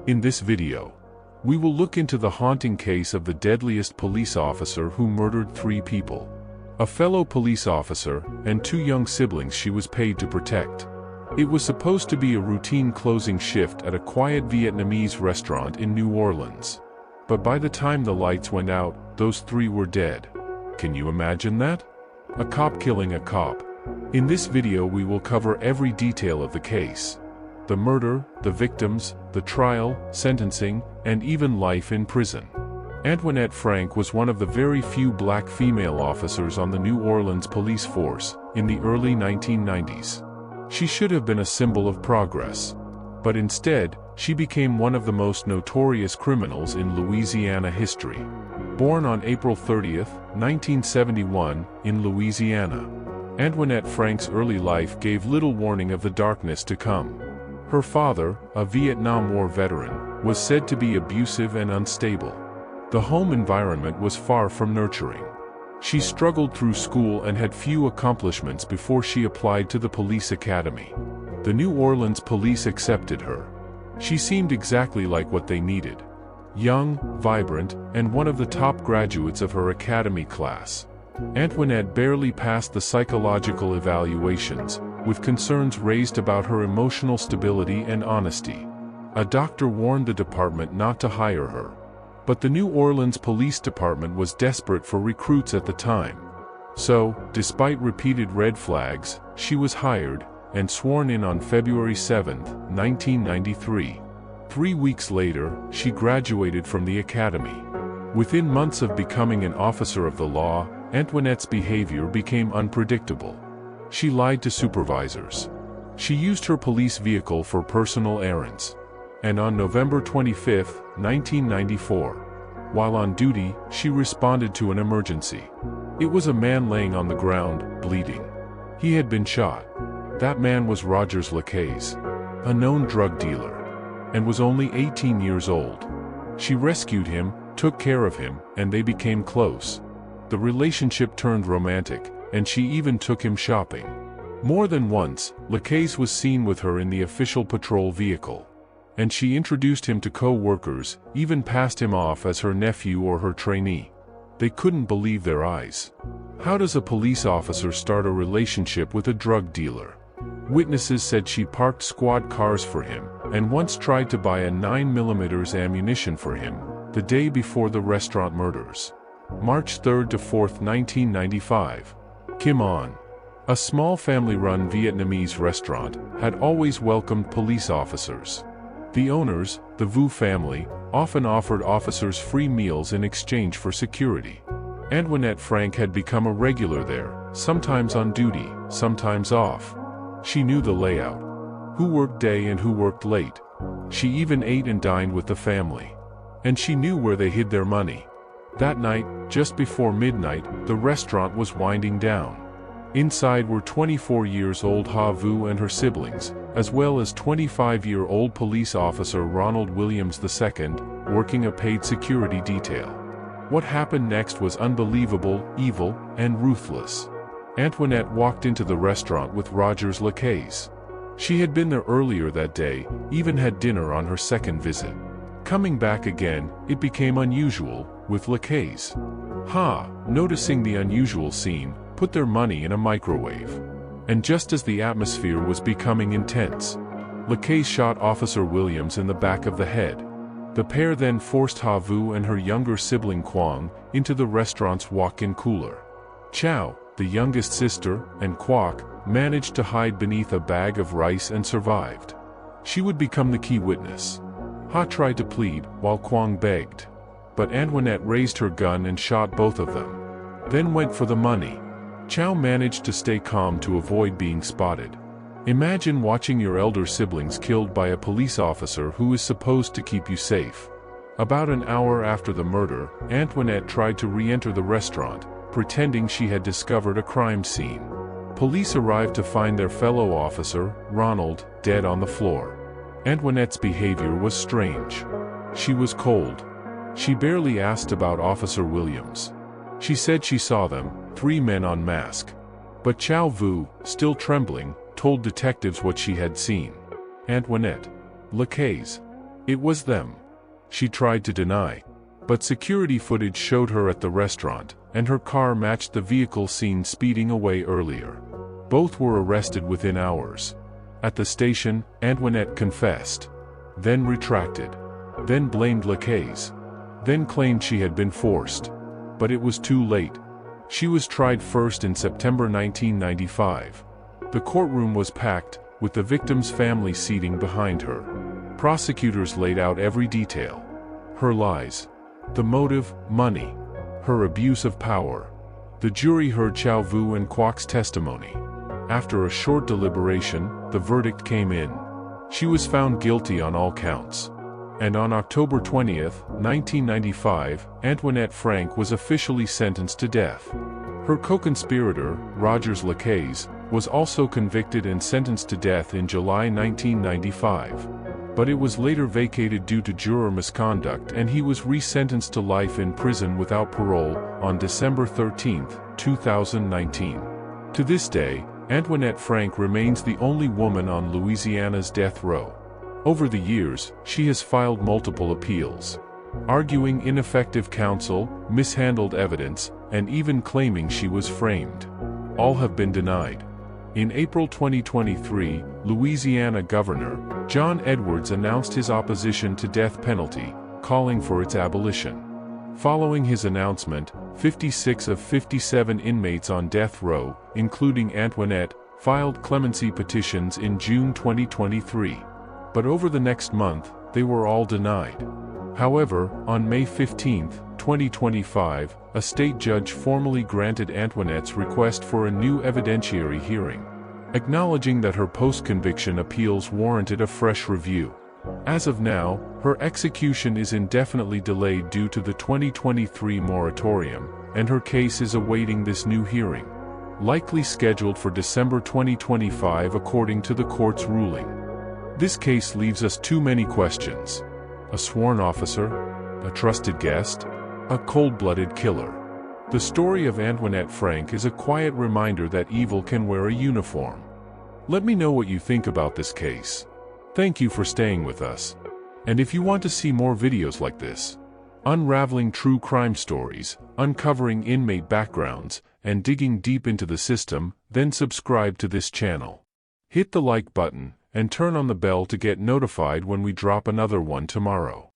In this video, we will look into the haunting case of the deadliest police officer who murdered 3 people. A fellow police officer and 2 young siblings she was paid to protect. It was supposed to be a routine closing shift at a quiet Vietnamese restaurant in New Orleans. But by the time the lights went out, those 3 were dead. Can you imagine that? A cop killing a cop. In this video we will cover every detail of the case. The murder, the victims, the trial, sentencing, and even life in prison. Antoinette Frank was one of the very few black female officers on the New Orleans police force in the early 1990s. She should have been a symbol of progress. But instead, she became one of the most notorious criminals in Louisiana history. Born on April 30, 1971, in Louisiana, Antoinette Frank's early life gave little warning of the darkness to come. Her father, a Vietnam War veteran, was said to be abusive and unstable. The home environment was far from nurturing. She struggled through school and had few accomplishments before she applied to the police academy. The New Orleans police accepted her. She seemed exactly like what they needed. Young, vibrant, and one of the top graduates of her academy class. Antoinette barely passed the psychological evaluations, with concerns raised about her emotional stability and honesty. A doctor warned the department not to hire her. But the New Orleans Police Department was desperate for recruits at the time. So, despite repeated red flags, she was hired and sworn in on February 7, 1993. 3 weeks later, she graduated from the academy. Within months of becoming an officer of the law, Antoinette's behavior became unpredictable. She lied to supervisors. She used her police vehicle for personal errands. And on November 25, 1994, while on duty, she responded to an emergency. It was a man laying on the ground, bleeding. He had been shot. That man was LaCaze, a known drug dealer, and was only 18 years old. She rescued him, took care of him, and they became close. The relationship turned romantic, and she even took him shopping. More than once, LaCaze was seen with her in the official patrol vehicle. And she introduced him to co-workers, even passed him off as her nephew or her trainee. They couldn't believe their eyes. How does a police officer start a relationship with a drug dealer? Witnesses said she parked squad cars for him, and once tried to buy a 9mm ammunition for him, the day before the restaurant murders. March 3 to 4, 1995. Kim On, a small family-run Vietnamese restaurant, had always welcomed police officers. The owners, the Vu family, often offered officers free meals in exchange for security. Antoinette Frank had become a regular there, sometimes on duty, sometimes off. She knew the layout. Who worked day and who worked late. She even ate and dined with the family. And she knew where they hid their money. That night, just before midnight, the restaurant was winding down. Inside were 24-year-old Chau Vu and her siblings, as well as 25-year-old police officer Ronald Williams II, working a paid security detail. What happened next was unbelievable, evil, and ruthless. Antoinette walked into the restaurant with LaCaze. She had been there earlier that day, even had dinner on her second visit. Coming back again, it became unusual, with LaCaze. Noticing the unusual scene, put their money in a microwave. And just as the atmosphere was becoming intense, LaCaze shot Officer Williams in the back of the head. The pair then forced Chau Vu and her younger sibling Cuong into the restaurant's walk-in cooler. Chau, the youngest sister, and Quoc, managed to hide beneath a bag of rice and survived. She would become the key witness. Ha tried to plead, while Cuong begged. But Antoinette raised her gun and shot both of them. Then went for the money. Chau managed to stay calm to avoid being spotted. Imagine watching your elder siblings killed by a police officer who is supposed to keep you safe. About an hour after the murder, Antoinette tried to re-enter the restaurant, pretending she had discovered a crime scene. Police arrived to find their fellow officer, Ronald, dead on the floor. Antoinette's behavior was strange. She was cold. She barely asked about Officer Williams. She said she saw them, 3 men on mask. But Chau Vu, still trembling, told detectives what she had seen. Antoinette, LaCaze. It was them. She tried to deny. But security footage showed her at the restaurant, and her car matched the vehicle seen speeding away earlier. Both were arrested within hours. At the station, Antoinette confessed. Then retracted. Then blamed LaCaze. Then claimed she had been forced. But it was too late. She was tried first in September 1995. The courtroom was packed, with the victim's family seating behind her. Prosecutors laid out every detail. Her lies. The motive, money. Her abuse of power. The jury heard Chau Vu and Quoc's testimony. After a short deliberation, the verdict came in. She was found guilty on all counts. And on October 20, 1995, Antoinette Frank was officially sentenced to death. Her co-conspirator, LaCaze, was also convicted and sentenced to death in July 1995. But it was later vacated due to juror misconduct, and he was resentenced to life in prison without parole on December 13, 2019. To this day, Antoinette Frank remains the only woman on Louisiana's death row. Over the years, she has filed multiple appeals, arguing ineffective counsel, mishandled evidence, and even claiming she was framed. All have been denied. In April 2023, Louisiana Governor John Edwards announced his opposition to death penalty, calling for its abolition. Following his announcement, 56 of 57 inmates on death row, including Antoinette, filed clemency petitions in June 2023. But over the next month, they were all denied. However, on May 15, 2025, a state judge formally granted Antoinette's request for a new evidentiary hearing, acknowledging that her post-conviction appeals warranted a fresh review. As of now, her execution is indefinitely delayed due to the 2023 moratorium, and her case is awaiting this new hearing, likely scheduled for December 2025 according to the court's ruling. This case leaves us too many questions. A sworn officer? A trusted guest? A cold-blooded killer? The story of Antoinette Frank is a quiet reminder that evil can wear a uniform. Let me know what you think about this case. Thank you for staying with us. And if you want to see more videos like this, unraveling true crime stories, uncovering inmate backgrounds, and digging deep into the system, then subscribe to this channel. Hit the like button, and turn on the bell to get notified when we drop another one tomorrow.